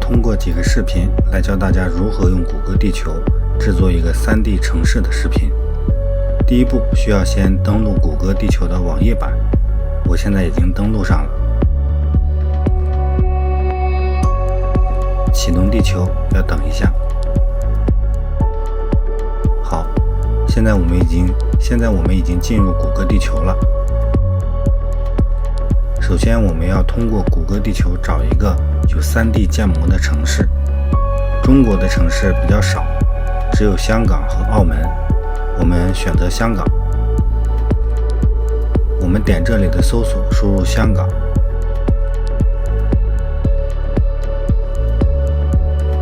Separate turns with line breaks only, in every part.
通过几个视频来教大家如何用谷歌地球制作一个 3D 城市的视频。第一步需要先登录谷歌地球的网页版，我现在已经登录上了。启动地球要等一下。好，现在我们已经进入谷歌地球了。首先我们要通过谷歌地球找一个有 3D 建模的城市。中国的城市比较少，只有香港和澳门，我们选择香港。我们点这里的搜索，输入香港。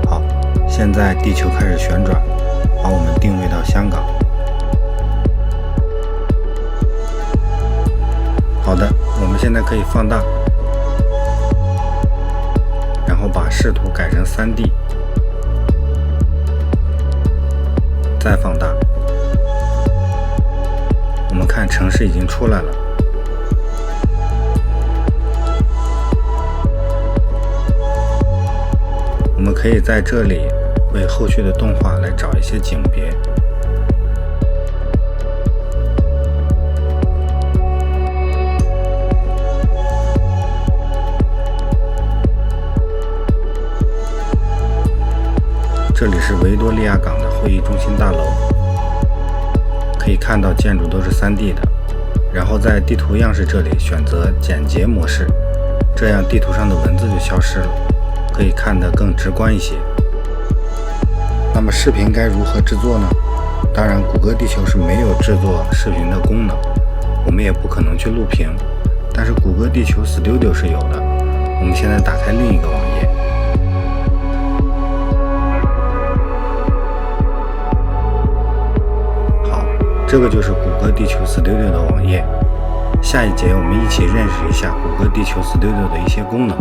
好，现在地球开始旋转，把我们定位到香港。好的，我们现在可以放大，然后把视图改成 3D， 再放大。我们看城市已经出来了。我们可以在这里为后续的动画来找一些景别。这里是维多利亚港的会议中心大楼，可以看到建筑都是 3D 的。然后在地图样式这里选择简洁模式，这样地图上的文字就消失了，可以看得更直观一些。那么视频该如何制作呢？当然谷歌地球是没有制作视频的功能，我们也不可能去录屏，但是谷歌地球 Studio 是有的。我们现在打开另一个网页。这个就是谷歌地球 Studio 的网页。下一节我们一起认识一下谷歌地球 Studio 的一些功能。